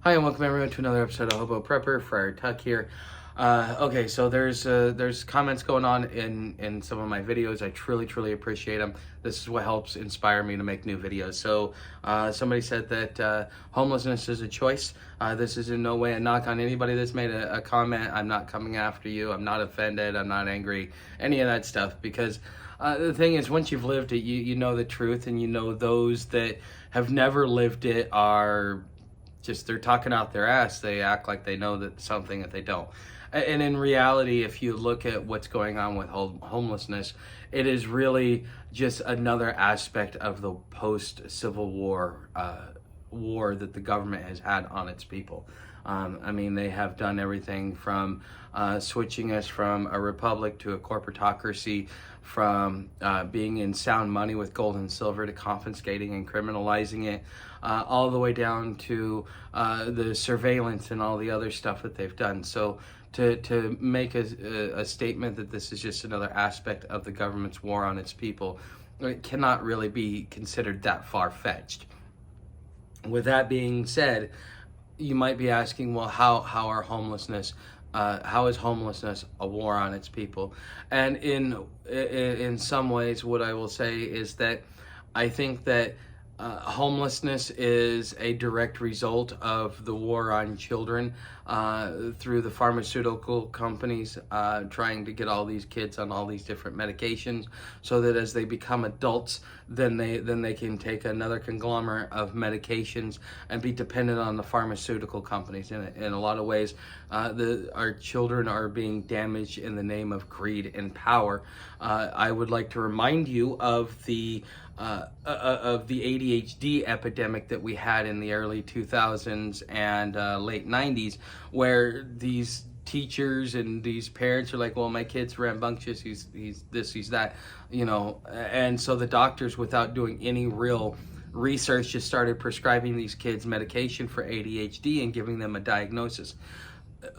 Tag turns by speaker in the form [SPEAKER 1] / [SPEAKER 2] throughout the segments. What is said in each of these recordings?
[SPEAKER 1] Hi and welcome everyone to another episode of Hobo Prepper. Friar Tuck here. Okay, so there's comments going on in some of my videos. I truly appreciate them. This is what helps inspire me to make new videos. So somebody said that homelessness is a choice. This is in no way a knock on anybody that's made a comment. I'm not coming after you. I'm not offended. I'm not angry. Any of that stuff, because the thing is, once you've lived it, you know the truth, and you know those that have never lived it are just, they're talking out their ass. They act like they know that something that they don't. And in reality, if you look at what's going on with homelessness, it is really just another aspect of the post-Civil War war that the government has had on its people. I mean, they have done everything from switching us from a republic to a corporatocracy, from being in sound money with gold and silver to confiscating and criminalizing it, all the way down to the surveillance and all the other stuff that they've done. So to make a statement that this is just another aspect of the government's war on its people, it cannot really be considered that far-fetched. With that being said, you might be asking, well, how is homelessness a war on its people? And in some ways, what I will say is that I think that homelessness is a direct result of the war on children through the pharmaceutical companies trying to get all these kids on all these different medications, so that as they become adults, then they can take another conglomerate of medications and be dependent on the pharmaceutical companies. In a lot of ways, our children are being damaged in the name of greed and power. I would like to remind you of the ADHD epidemic that we had in the early 2000s and late 90s, where these teachers and these parents are like, well, my kid's rambunctious, he's this, he's that, and so the doctors, without doing any real research, just started prescribing these kids medication for ADHD and giving them a diagnosis.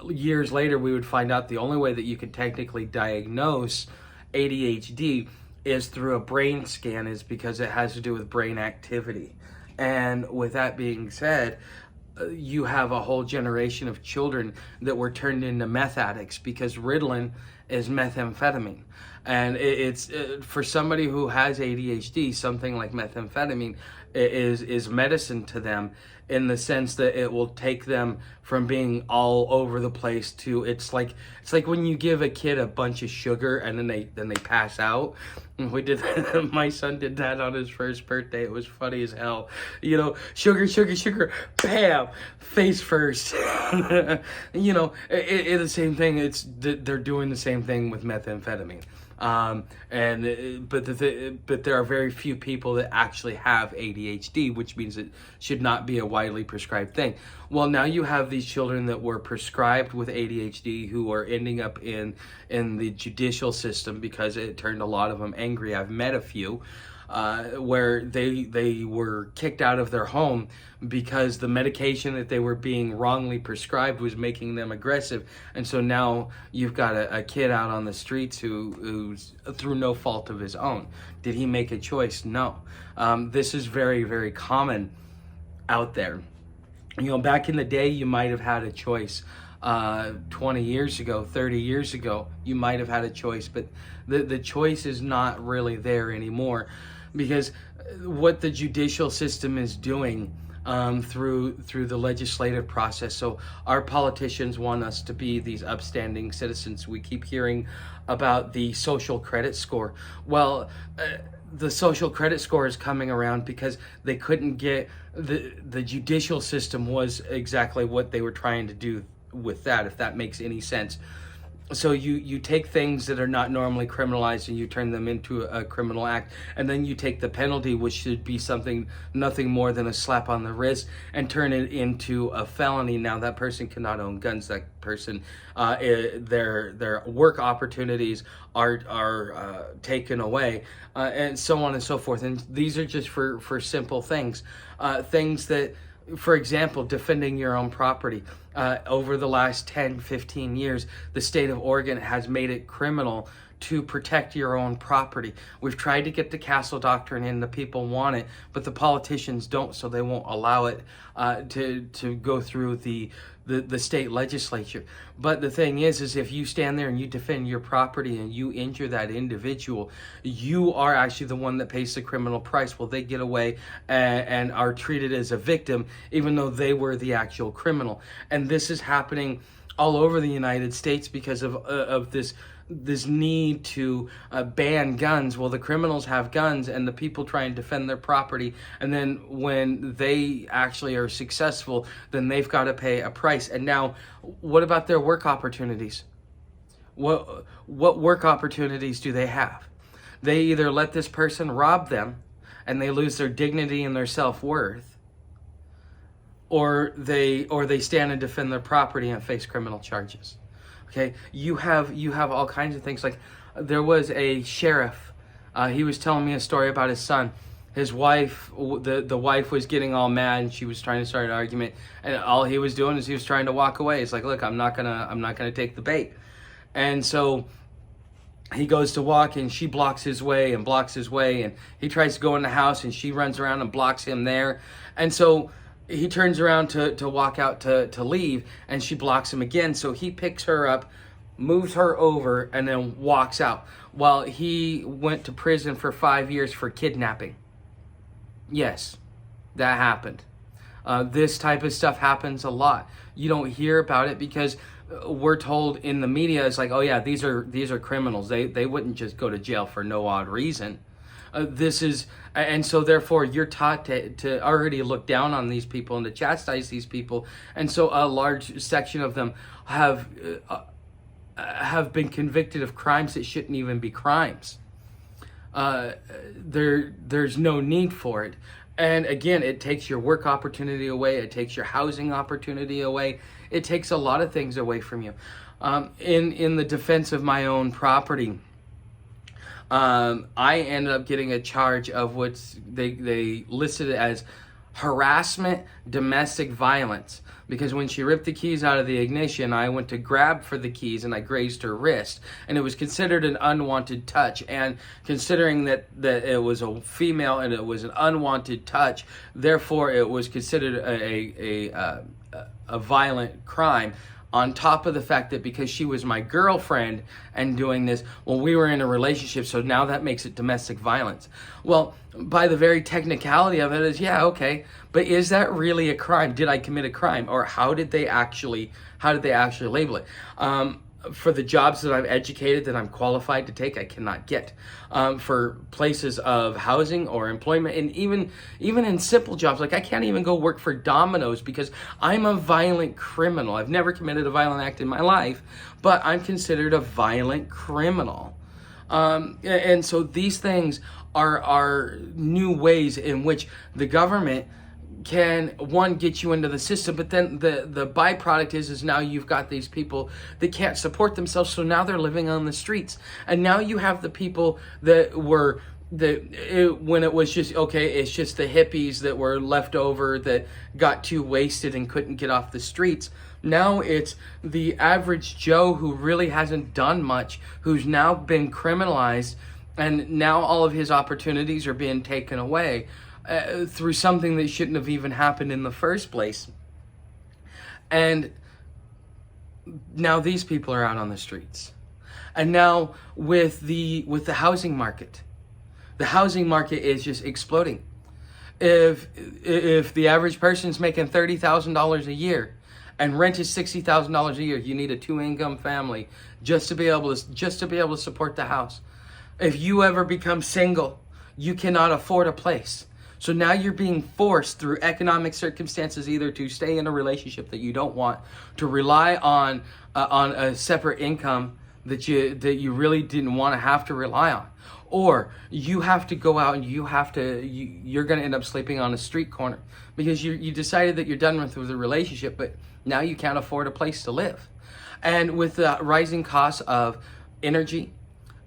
[SPEAKER 1] Years later, we would find out the only way that you could technically diagnose ADHD is through a brain scan, is because it has to do with brain activity. And with that being said, you have a whole generation of children that were turned into meth addicts, because Ritalin is methamphetamine. And it's for somebody who has ADHD, something like methamphetamine is medicine to them, in the sense that it will take them from being all over the place to, it's like when you give a kid a bunch of sugar and then they pass out. We did that. My son did that on his first birthday. It was funny as hell. Sugar, bam, face first. It's the same thing. They're doing the same thing with methamphetamine. But there are very few people that actually have ADHD, which means it should not be a widely prescribed thing. Well, now you have these children that were prescribed with ADHD who are ending up in the judicial system, because it turned a lot of them angry. I've met a few where they were kicked out of their home because the medication that they were being wrongly prescribed was making them aggressive. And so now you've got a kid out on the streets who's through no fault of his own. Did he make a choice? No. This is very common out there. Back in the day, you might have had a choice. 20 years ago, 30 years ago, you might have had a choice, but the choice is not really there anymore, because what the judicial system is doing through the legislative process. So our politicians want us to be these upstanding citizens. We keep hearing about the social credit score. Well, the social credit score is coming around because they couldn't get the judicial system was exactly what they were trying to do with that, if that makes any sense. So you take things that are not normally criminalized and you turn them into a criminal act, and then you take the penalty, which should be nothing more than a slap on the wrist, and turn it into a felony. Now that person cannot own guns. That person, their work opportunities are taken away, and so on and so forth. And these are just for simple things, things that, for example, defending your own property. Over the last 10, 15 years, the state of Oregon has made it criminal to protect your own property. We've tried to get the castle doctrine in, the people want it, but the politicians don't, so they won't allow it to go through the state legislature. But the thing is if you stand there and you defend your property and you injure that individual, you are actually the one that pays the criminal price. Well, they get away and are treated as a victim, even though they were the actual criminal. And this is happening all over the United States because of this need to ban guns. Well, the criminals have guns and the people try and defend their property, and then when they actually are successful, then they've got to pay a price. And now, what about their work opportunities? What work opportunities do they have? They either let this person rob them and they lose their dignity and their self-worth, or they stand and defend their property and face criminal charges. Okay, you have all kinds of things. Like, there was a sheriff. He was telling me a story about his son. His wife, the wife was getting all mad, and she was trying to start an argument. And all he was doing is he was trying to walk away. It's like, look, I'm not gonna take the bait. And so he goes to walk, and she blocks his way, and he tries to go in the house, and she runs around and blocks him there. And so he turns around to walk out to leave, and she blocks him again. So he picks her up, moves her over, and then walks out. Well, he went to prison for 5 years for kidnapping. Yes, that happened. This type of stuff happens a lot. You don't hear about it because we're told in the media, it's like, oh yeah, these are criminals. They wouldn't just go to jail for no odd reason. And so therefore you're taught to already look down on these people and to chastise these people. And so a large section of them have been convicted of crimes that shouldn't even be crimes. There's no need for it. And again, it takes your work opportunity away. It takes your housing opportunity away. It takes a lot of things away from you. In the defense of my own property, I ended up getting a charge of what they listed as harassment, domestic violence, because when she ripped the keys out of the ignition, I went to grab for the keys and I grazed her wrist, and it was considered an unwanted touch. And considering that it was a female and it was an unwanted touch, therefore it was considered a violent crime. On top of the fact that because she was my girlfriend and doing this, well, we were in a relationship, so now that makes it domestic violence. Well, by the very technicality of it is, yeah, okay, but is that really a crime? Did I commit a crime? Or how did they actually label it? For the jobs that I'm educated, that I'm qualified to take, I cannot get. For places of housing or employment, and even in simple jobs, like I can't even go work for Domino's because I'm a violent criminal. I've never committed a violent act in my life, but I'm considered a violent criminal. And so these things are new ways in which the government can, one, get you into the system, but then the byproduct is now you've got these people that can't support themselves, so now they're living on the streets. And now you have the people that were when it was just, okay, it's just the hippies that were left over that got too wasted and couldn't get off the streets. Now it's the average Joe who really hasn't done much, who's now been criminalized, and now all of his opportunities are being taken away. Through something that shouldn't have even happened in the first place. And now these people are out on the streets. And now with the housing market, the housing market is just exploding. If the average person's making $30,000 a year and rent is $60,000 a year, you need a 2-income family just to be able to support the house. If you ever become single, you cannot afford a place. So now you're being forced through economic circumstances either to stay in a relationship that you don't want, to rely on a separate income that you really didn't want to have to rely on, or you have to go out and you're going to end up sleeping on a street corner because you decided that you're done with the relationship, but now you can't afford a place to live. And with the rising costs of energy,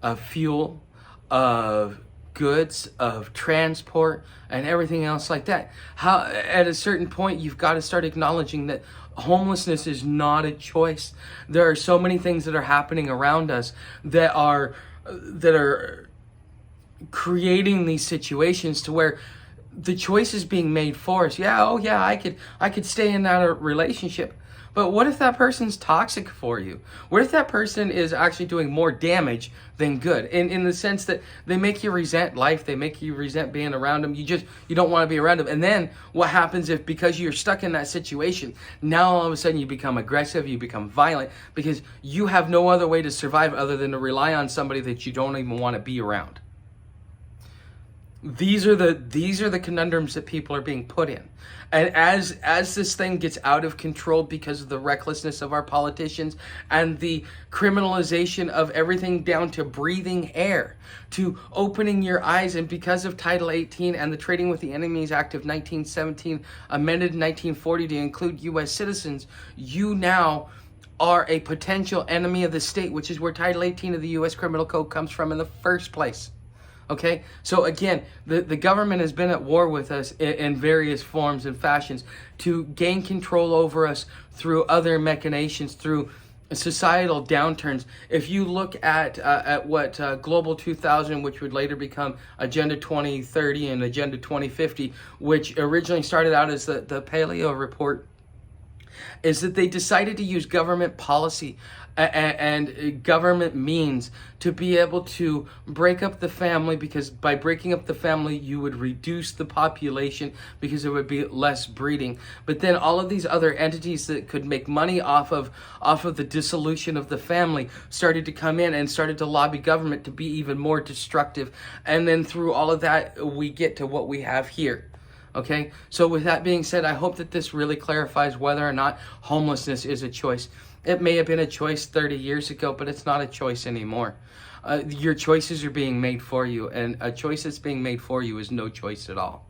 [SPEAKER 1] of fuel, of goods, of transport, and everything else like that, how at a certain point you've got to start acknowledging that homelessness is not a choice. There are so many things that are happening around us that are that are creating these situations to where the choice is being made for us. Yeah, oh yeah, I could stay in that relationship. But what if that person's toxic for you? What if that person is actually doing more damage than good? In the sense that they make you resent life, they make you resent being around them. You don't want to be around them. And then what happens if, because you're stuck in that situation, now all of a sudden you become aggressive, you become violent, because you have no other way to survive other than to rely on somebody that you don't even want to be around. These are the conundrums that people are being put in. And as this thing gets out of control because of the recklessness of our politicians and the criminalization of everything down to breathing air, to opening your eyes, and because of Title 18 and the Trading with the Enemies Act of 1917, amended in 1940 to include U.S. citizens, you now are a potential enemy of the state, which is where Title 18 of the U.S. Criminal Code comes from in the first place. Okay, so again, the government has been at war with us in various forms and fashions to gain control over us through other machinations, through societal downturns. If you look at what Global 2000, which would later become Agenda 2030 and Agenda 2050, which originally started out as the Paleo Report, is that they decided to use government policy and government means to be able to break up the family, because by breaking up the family you would reduce the population because there would be less breeding. But then all of these other entities that could make money off of the dissolution of the family started to come in and started to lobby government to be even more destructive. And then through all of that we get to what we have here. Okay, so with that being said, I hope that this really clarifies whether or not homelessness is a choice. It may have been a choice 30 years ago, but it's not a choice anymore. Your choices are being made for you, and a choice that's being made for you is no choice at all.